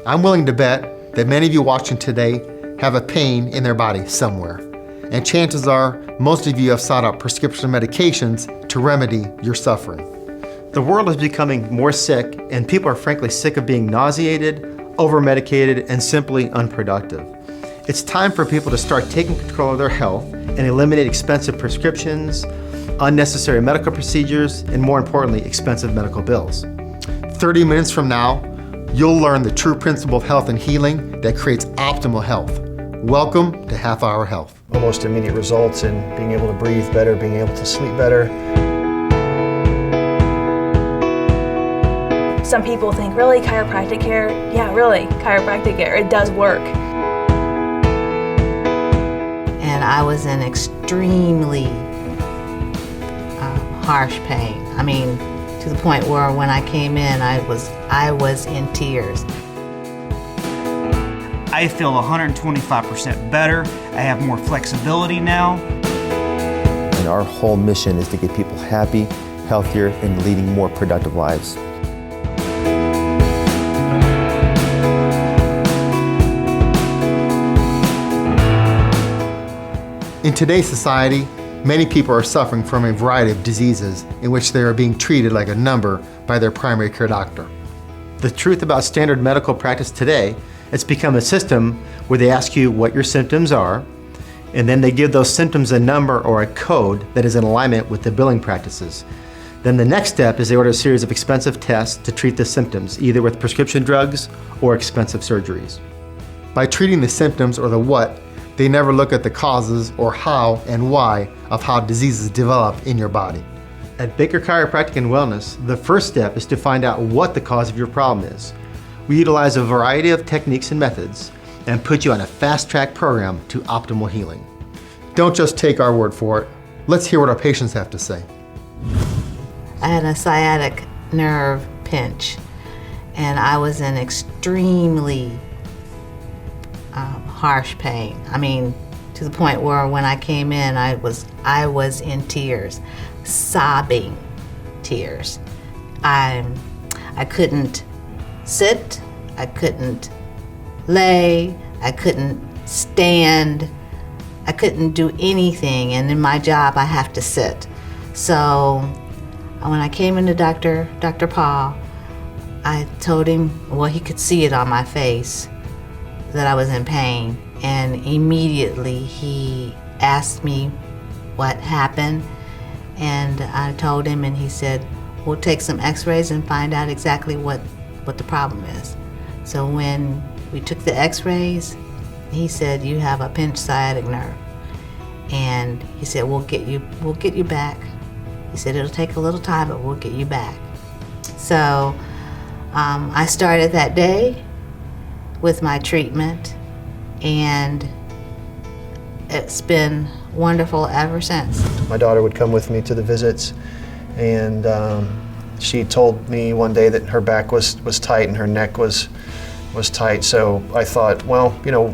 I'm willing to bet that many of you watching today have a pain in their body somewhere. And chances are, most of you have sought out prescription medications to remedy your suffering. The world is becoming more sick, and people are frankly sick of being nauseated, over-medicated, and simply unproductive. It's time for people to start taking control of their health and eliminate expensive prescriptions, unnecessary medical procedures, and more importantly, expensive medical bills. 30 minutes from now, you'll learn the true principle of health and healing that creates optimal health. Welcome to Half Hour Health. Almost immediate results in being able to breathe better, being able to sleep better. Some people think, really, chiropractic care? Yeah, really, chiropractic care, it does work. And I was in extremely harsh pain. I mean, to the point where when I came in, I was in tears. I feel 125% better. I have more flexibility now. And our whole mission is to get people happy, healthier, and leading more productive lives. In today's society, many people are suffering from a variety of diseases in which they are being treated like a number by their primary care doctor. The truth about standard medical practice today, it's become a system where they ask you what your symptoms are, and then they give those symptoms a number or a code that is in alignment with the billing practices. Then the next step is they order a series of expensive tests to treat the symptoms, either with prescription drugs or expensive surgeries. By treating the symptoms or the what, they never look at the causes or how and why of how diseases develop in your body. At Baker Chiropractic and Wellness, the first step is to find out what the cause of your problem is. We utilize a variety of techniques and methods and put you on a fast-track program to optimal healing. Don't just take our word for it. Let's hear what our patients have to say. I had a sciatic nerve pinch, and I was in extremely harsh pain. I mean, to the point where when I came in, I was in tears, sobbing tears. I couldn't sit, I couldn't lay, I couldn't stand, I couldn't do anything, and in my job I have to sit. So when I came into Dr. Paul, I told him, well, he could see it on my face that I was in pain, and immediately he asked me what happened, and I told him, and he said, we'll take some x-rays and find out exactly what the problem is. So when we took the x-rays, he said, you have a pinched sciatic nerve, and he said, we'll get you back. He said, it'll take a little time, but we'll get you back. So I started that day with my treatment, and it's been wonderful ever since. My daughter would come with me to the visits, and she told me one day that her back was tight and her neck was tight. So I thought, well, you know,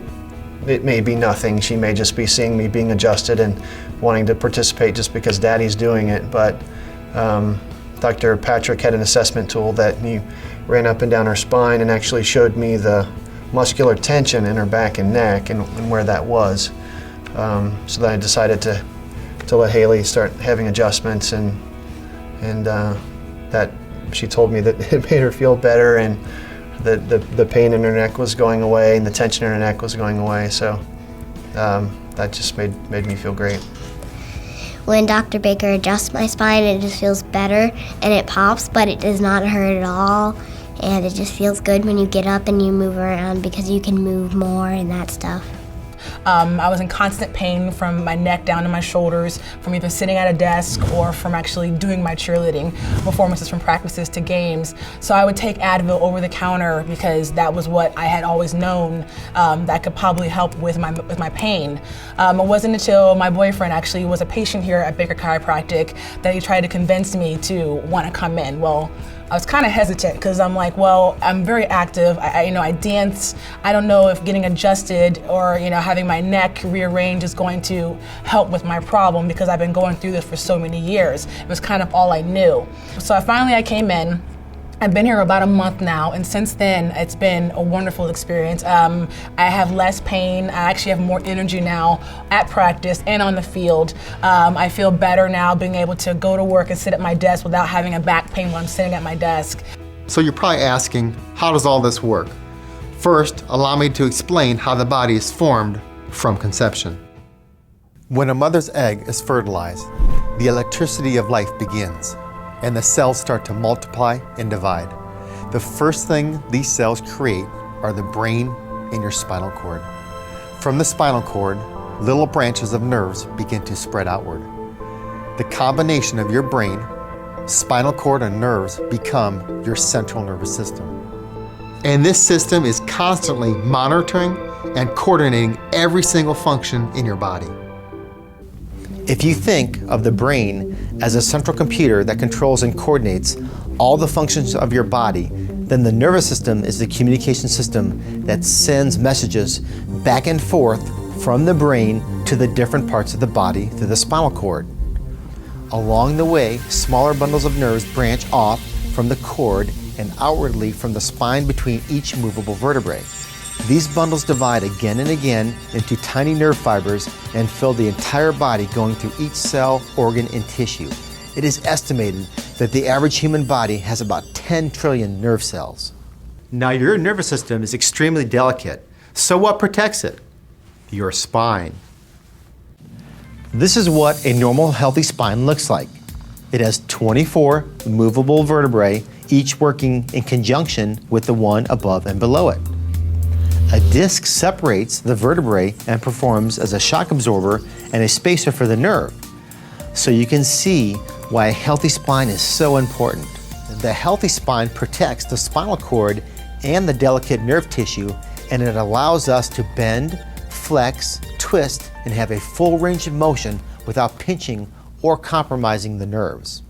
it may be nothing. She may just be seeing me being adjusted and wanting to participate just because Daddy's doing it. But Dr. Patrick had an assessment tool that he ran up and down her spine and actually showed me the muscular tension in her back and neck and where that was. So then I decided to let Haley start having adjustments, and that she told me that it made her feel better, and the pain in her neck was going away and the tension in her neck was going away. So that just made me feel great. When Dr. Baker adjusts my spine, it just feels better and it pops, but it does not hurt at all. And it just feels good when you get up and you move around because you can move more and that stuff. I was in constant pain from my neck down to my shoulders, from either sitting at a desk or from actually doing my cheerleading performances, from practices to games. So I would take Advil over the counter because that was what I had always known that could probably help with my pain. It wasn't until my boyfriend actually was a patient here at Baker Chiropractic that he tried to convince me to want to come in. Well, I was kind of hesitant because I'm like, well, I'm very active. I dance. I don't know if getting adjusted or having my neck rearranged is going to help with my problem because I've been going through this for so many years. It was kind of all I knew. So finally I came in. I've been here about a month now, and since then, it's been a wonderful experience. I have less pain. I actually have more energy now at practice and on the field. I feel better now being able to go to work and sit at my desk without having a back pain when I'm sitting at my desk. So you're probably asking, how does all this work? First, allow me to explain how the body is formed from conception. When a mother's egg is fertilized, the electricity of life begins, and the cells start to multiply and divide. The first thing these cells create are the brain and your spinal cord. From the spinal cord, little branches of nerves begin to spread outward. The combination of your brain, spinal cord, and nerves become your central nervous system. And this system is constantly monitoring and coordinating every single function in your body. If you think of the brain as a central computer that controls and coordinates all the functions of your body, then the nervous system is the communication system that sends messages back and forth from the brain to the different parts of the body through the spinal cord. Along the way, smaller bundles of nerves branch off from the cord and outwardly from the spine between each movable vertebrae. These bundles divide again and again into tiny nerve fibers and fill the entire body, going through each cell, organ, and tissue. It is estimated that the average human body has about 10 trillion nerve cells. Now, your nervous system is extremely delicate. So what protects it? Your spine. This is what a normal, healthy spine looks like. It has 24 movable vertebrae, each working in conjunction with the one above and below it. A disc separates the vertebrae and performs as a shock absorber and a spacer for the nerve. So you can see why a healthy spine is so important. The healthy spine protects the spinal cord and the delicate nerve tissue, and it allows us to bend, flex, twist, and have a full range of motion without pinching or compromising the nerves.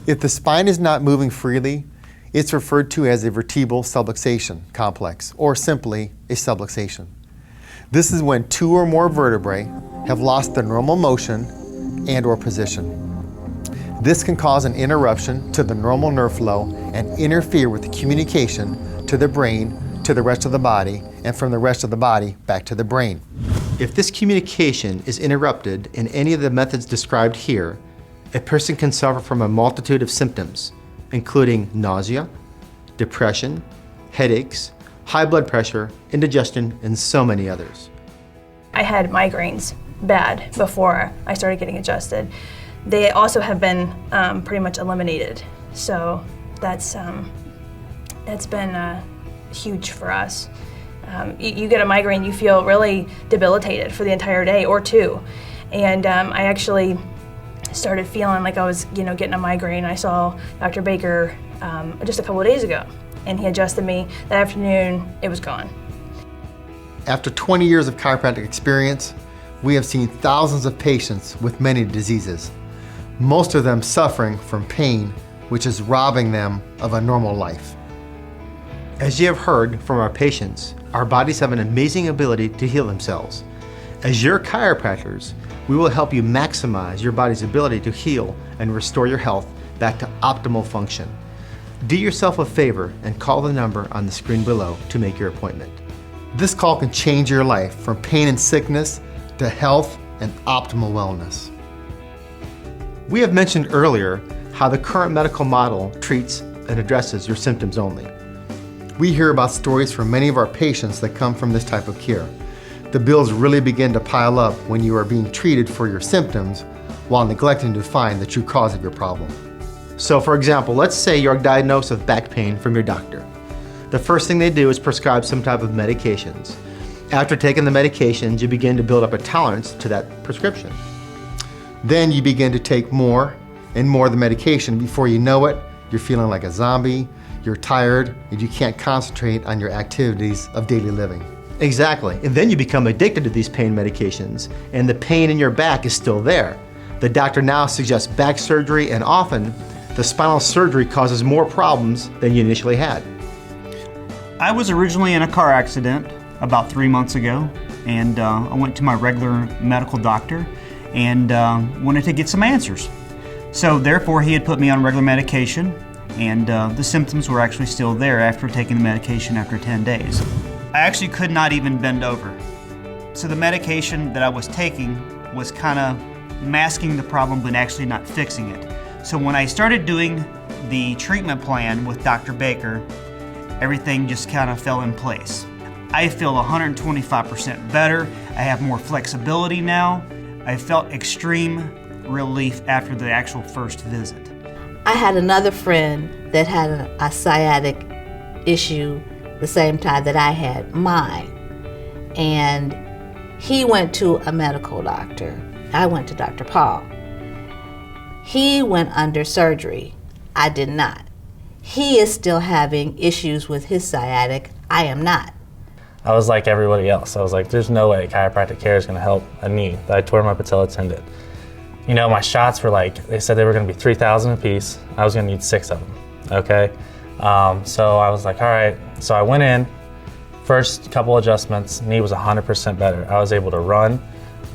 If the spine is not moving freely, it's referred to as a vertebral subluxation complex, or simply a subluxation. This is when two or more vertebrae have lost their normal motion and or position. This can cause an interruption to the normal nerve flow and interfere with the communication to the brain, to the rest of the body, and from the rest of the body back to the brain. If this communication is interrupted in any of the methods described here, a person can suffer from a multitude of symptoms, including nausea, depression, headaches, high blood pressure, indigestion, and so many others. I had migraines bad before I started getting adjusted. They also have been pretty much eliminated. So that's been huge for us. You get a migraine, you feel really debilitated for the entire day or two. And I actually started feeling like I was, getting a migraine. I saw Dr. Baker just a couple of days ago, and he adjusted me. That afternoon, it was gone. After 20 years of chiropractic experience, we have seen thousands of patients with many diseases, most of them suffering from pain, which is robbing them of a normal life. As you have heard from our patients, our bodies have an amazing ability to heal themselves. As your chiropractors, we will help you maximize your body's ability to heal and restore your health back to optimal function. Do yourself a favor and call the number on the screen below to make your appointment. This call can change your life from pain and sickness to health and optimal wellness. We have mentioned earlier how the current medical model treats and addresses your symptoms only. We hear about stories from many of our patients that come from this type of care. The bills really begin to pile up when you are being treated for your symptoms while neglecting to find the true cause of your problem. So for example, let's say you're diagnosed with back pain from your doctor. The first thing they do is prescribe some type of medications. After taking the medications, you begin to build up a tolerance to that prescription. Then you begin to take more and more of the medication. Before you know it, you're feeling like a zombie, you're tired, and you can't concentrate on your activities of daily living. Exactly, and then you become addicted to these pain medications, and the pain in your back is still there. The doctor now suggests back surgery, and often the spinal surgery causes more problems than you initially had. I was originally in a car accident about 3 months ago, and I went to my regular medical doctor and wanted to get some answers. So therefore he had put me on regular medication, and the symptoms were actually still there after taking the medication after 10 days. I actually could not even bend over. So the medication that I was taking was kind of masking the problem but actually not fixing it. So when I started doing the treatment plan with Dr. Baker, everything just kind of fell in place. I feel 125% better. I have more flexibility now. I felt extreme relief after the actual first visit. I had another friend that had a sciatic issue the same time that I had mine. And he went to a medical doctor. I went to Dr. Paul. He went under surgery. I did not. He is still having issues with his sciatic. I am not. I was like everybody else. I was like, there's no way chiropractic care is gonna help a knee that I tore my patella tendon. You know, my shots were like, they said they were gonna be 3,000 a piece. I was gonna need 6 of them, okay? So I was like, all right. So I went in, first couple adjustments, knee was 100% better. I was able to run,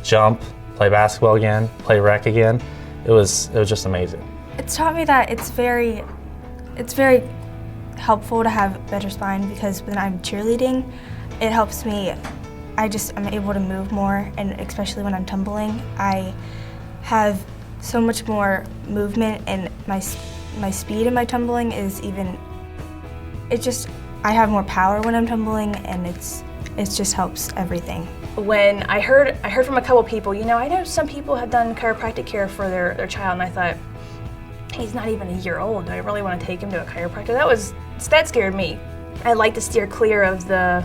jump, play basketball again, play rec again. It was just amazing. It's taught me that it's very helpful to have a better spine, because when I'm cheerleading, it helps me. I'm able to move more, and especially when I'm tumbling, I have so much more movement, and my speed in my tumbling is even. I have more power when I'm tumbling, and it just helps everything. When I heard from a couple people, I know some people have done chiropractic care for their child, and I thought, he's not even a year old. Do I really want to take him to a chiropractor? That scared me. I like to steer clear of the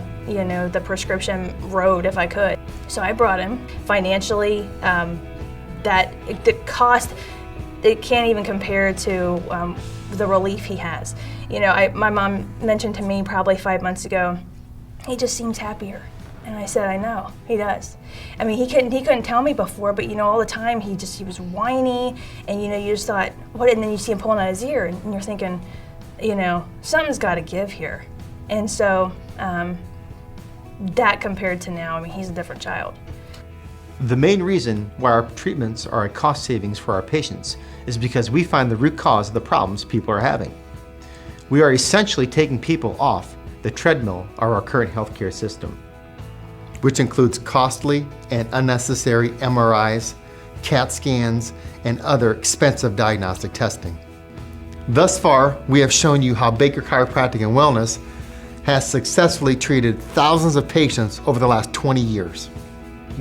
prescription road if I could. So I brought him. Financially, the cost, it can't even compare to the relief he has. My mom mentioned to me probably 5 months ago, he just seems happier. And I said, I know, he does. I mean, he couldn't tell me before, but all the time he was whiny, and you just thought, what? And then you see him pulling out his ear, and you're thinking, something's got to give here. And so that compared to now, he's a different child. The main reason why our treatments are a cost savings for our patients is because we find the root cause of the problems people are having. We are essentially taking people off the treadmill of our current healthcare system, which includes costly and unnecessary MRIs, CAT scans, and other expensive diagnostic testing. Thus far, we have shown you how Baker Chiropractic and Wellness has successfully treated thousands of patients over the last 20 years.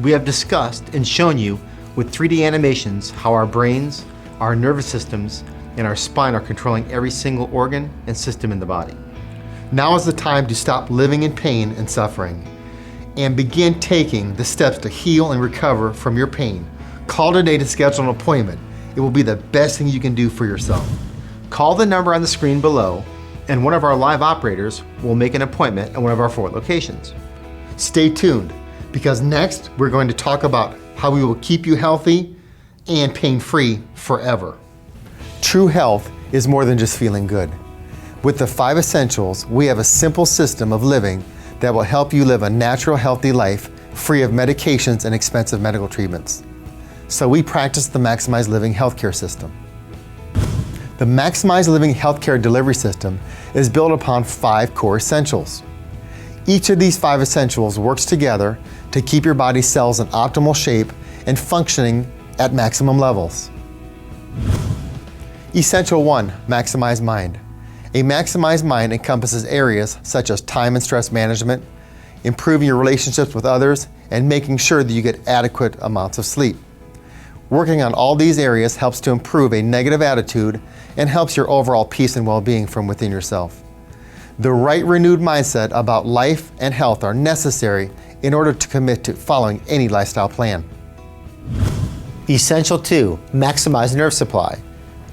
We have discussed and shown you with 3D animations how our brains, our nervous systems, and our spine are controlling every single organ and system in the body. Now is the time to stop living in pain and suffering and begin taking the steps to heal and recover from your pain. Call today to schedule an appointment. It will be the best thing you can do for yourself. Call the number on the screen below, and one of our live operators will make an appointment at one of our 4 locations. Stay tuned, because next we're going to talk about how we will keep you healthy and pain-free forever. True health is more than just feeling good. With the 5 essentials, we have a simple system of living that will help you live a natural, healthy life free of medications and expensive medical treatments. So we practice the Maximized Living Healthcare System. The Maximized Living Healthcare Delivery System is built upon 5 core essentials. Each of these 5 essentials works together to keep your body's cells in optimal shape and functioning at maximum levels. Essential 1, Maximize Mind. A maximized mind encompasses areas such as time and stress management, improving your relationships with others, and making sure that you get adequate amounts of sleep. Working on all these areas helps to improve a negative attitude and helps your overall peace and well-being from within yourself. The right renewed mindset about life and health are necessary in order to commit to following any lifestyle plan. Essential 2, Maximize Nerve Supply.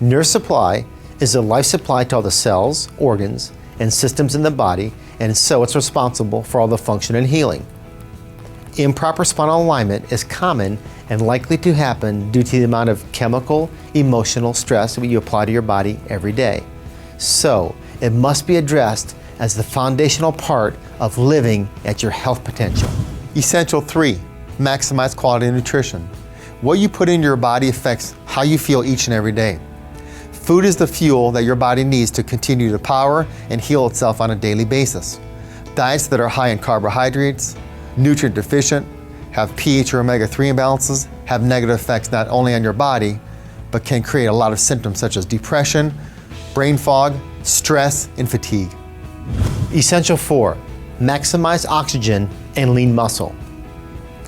Nerve supply is a life supply to all the cells, organs, and systems in the body, and so it's responsible for all the function and healing. Improper spinal alignment is common and likely to happen due to the amount of chemical, emotional stress that you apply to your body every day. So it must be addressed as the foundational part of living at your health potential. Essential 3, Maximize Quality Nutrition. What you put into your body affects how you feel each and every day. Food is the fuel that your body needs to continue to power and heal itself on a daily basis. Diets that are high in carbohydrates, nutrient deficient, have pH or omega-3 imbalances, have negative effects not only on your body, but can create a lot of symptoms such as depression, brain fog, stress, and fatigue. Essential 4, maximize oxygen and lean muscle.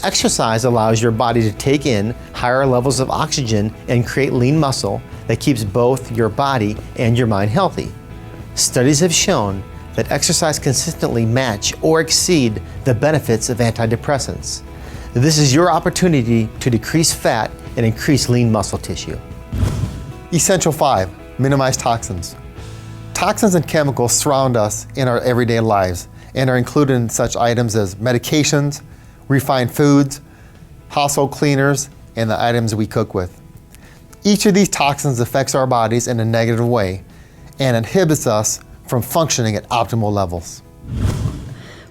Exercise allows your body to take in higher levels of oxygen and create lean muscle that keeps both your body and your mind healthy. Studies have shown that exercise consistently match or exceed the benefits of antidepressants. This is your opportunity to decrease fat and increase lean muscle tissue. Essential 5, minimize toxins. Toxins and chemicals surround us in our everyday lives and are included in such items as medications, refined foods, household cleaners, and the items we cook with. Each of these toxins affects our bodies in a negative way and inhibits us from functioning at optimal levels.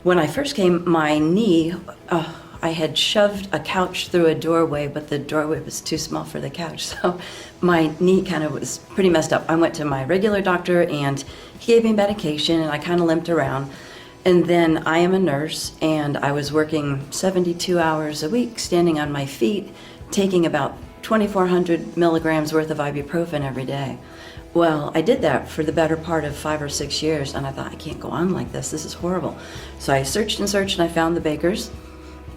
When I first came, my knee, I had shoved a couch through a doorway, but the doorway was too small for the couch, so my knee kind of was pretty messed up. I went to my regular doctor and he gave me medication and I kind of limped around. And then I am a nurse and I was working 72 hours a week, standing on my feet, taking about 2,400 milligrams worth of ibuprofen every day. Well, I did that for the better part of 5 or 6 years and I thought, I can't go on like this is horrible. So I searched and searched and I found the Bakers.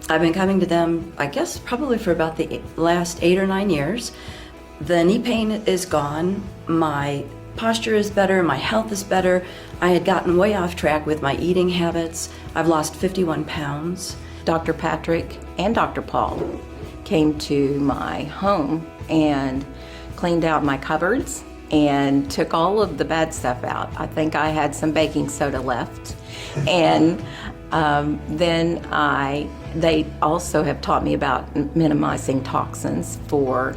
I've been coming to them, I guess, probably for about the last 8 or 9 years. The knee pain is gone, my posture is better, my health is better. I had gotten way off track with my eating habits. I've lost 51 pounds. Dr. Patrick and Dr. Paul came to my home and cleaned out my cupboards and took all of the bad stuff out. I think I had some baking soda left. And they also have taught me about minimizing toxins for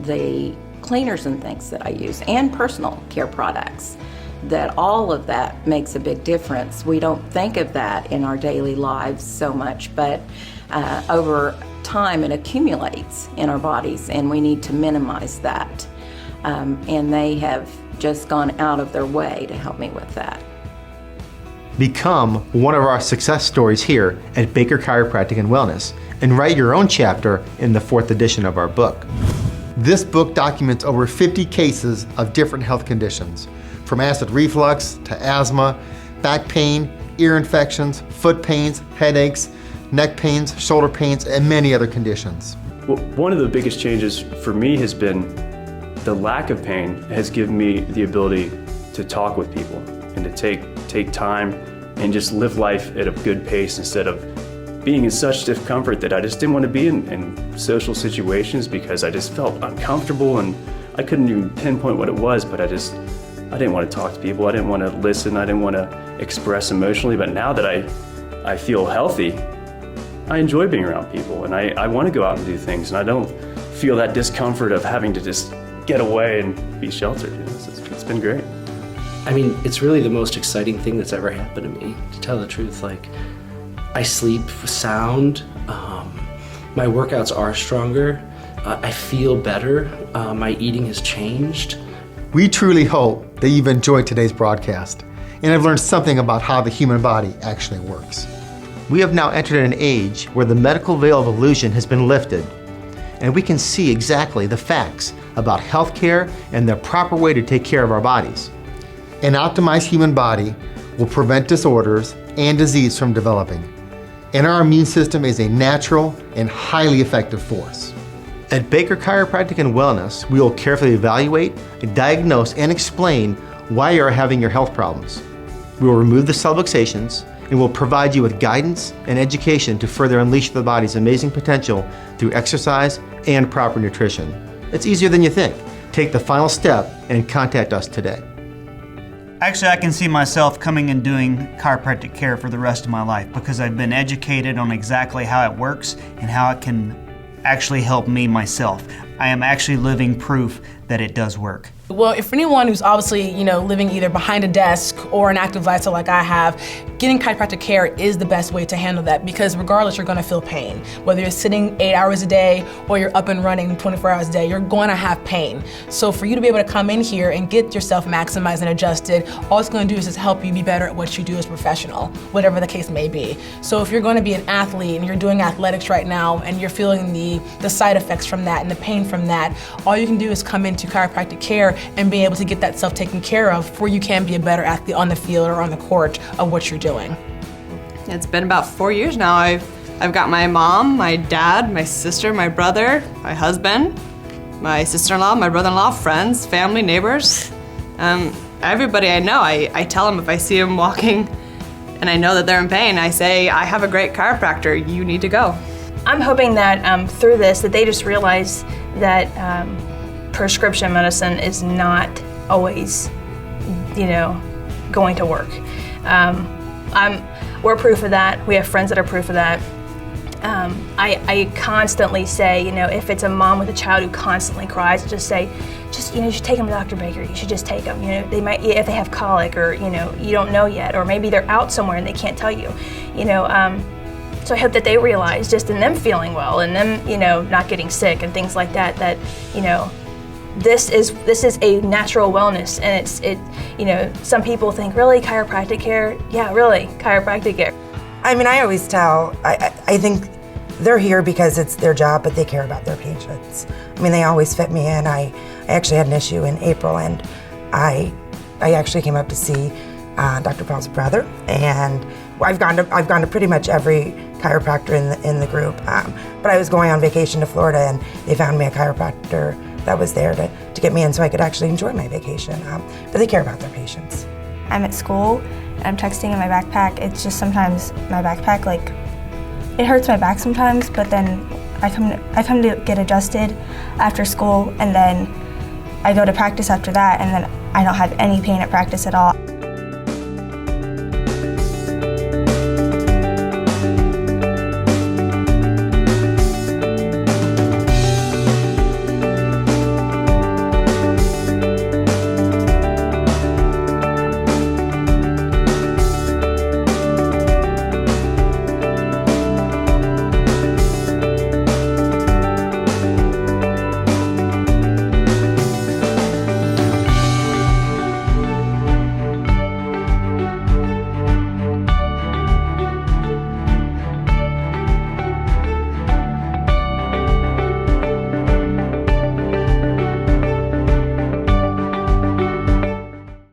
the cleaners and things that I use and personal care products. That all of that makes a big difference. We don't think of that in our daily lives so much, but over time it accumulates in our bodies and we need to minimize that. And they have just gone out of their way to help me with that. Become one of our success stories here at Baker Chiropractic and Wellness and write your own chapter in the 4th edition of our book. This book documents over 50 cases of different health conditions, from acid reflux to asthma, back pain, ear infections, foot pains, headaches, neck pains, shoulder pains, and many other conditions. Well, one of the biggest changes for me has been the lack of pain has given me the ability to talk with people and to take time and just live life at a good pace instead of being in such discomfort that I just didn't want to be in social situations because I just felt uncomfortable and I couldn't even pinpoint what it was, but I didn't want to talk to people. I didn't want to listen. I didn't want to express emotionally. But now that I feel healthy, I enjoy being around people and I want to go out and do things and I don't feel that discomfort of having to just get away and be sheltered. It's been great. I mean, it's really the most exciting thing that's ever happened to me, to tell the truth. Like, I sleep sound, my workouts are stronger, I feel better, my eating has changed. We truly hope that you've enjoyed today's broadcast and have learned something about how the human body actually works. We have now entered an age where the medical veil of illusion has been lifted, and we can see exactly the facts about healthcare and the proper way to take care of our bodies. An optimized human body will prevent disorders and disease from developing, and our immune system is a natural and highly effective force. At Baker Chiropractic and Wellness, we will carefully evaluate, diagnose, and explain why you are having your health problems. We will remove the subluxations and will provide you with guidance and education to further unleash the body's amazing potential through exercise and proper nutrition. It's easier than you think. Take the final step and contact us today. Actually, I can see myself coming and doing chiropractic care for the rest of my life because I've been educated on exactly how it works and how it can actually help me myself. I am actually living proof that it does work. Well, if anyone who's obviously, living either behind a desk or an active lifestyle like I have, getting chiropractic care is the best way to handle that, because regardless, you're gonna feel pain. Whether you're sitting 8 hours a day or you're up and running 24 hours a day, you're going to have pain. So for you to be able to come in here and get yourself maximized and adjusted, all it's gonna do is just help you be better at what you do as a professional, whatever the case may be. So if you're gonna be an athlete and you're doing athletics right now and you're feeling the side effects from that and the pain from that, all you can do is come into chiropractic care and be able to get that self taken care of before you can be a better athlete on the field or on the court of what you're doing. It's been about 4 years now. I've got my mom, my dad, my sister, my brother, my husband, my sister-in-law, my brother-in-law, friends, family, neighbors. Everybody I know, I tell them if I see them walking and I know that they're in pain, I say, I have a great chiropractor, you need to go. I'm hoping that through this, that they just realize that prescription medicine is not always, going to work. We're proof of that. We have friends that are proof of that. I constantly say, if it's a mom with a child who constantly cries, just say, you should take them to Dr. Baker. You should just take them. They might, if they have colic, or you don't know yet, or maybe they're out somewhere and they can't tell you. So I hope that they realize, just in them feeling well and them, not getting sick and things like that, that this is a natural wellness, and some people think, really, chiropractic care? Yeah, really, chiropractic care. I mean, I always tell, I think they're here because it's their job, but they care about their patients. I mean, they always fit me in. I actually had an issue in April, and I actually came up to see Dr. Paul's brother, and I've gone to pretty much every chiropractor in the group. But I was going on vacation to Florida, and they found me a chiropractor that was there to get me in so I could actually enjoy my vacation. But they care about their patients. I'm at school and I'm texting in my backpack. It's just sometimes my backpack, it hurts my back sometimes, but then I come to get adjusted after school, and then I go to practice after that, and then I don't have any pain at practice at all.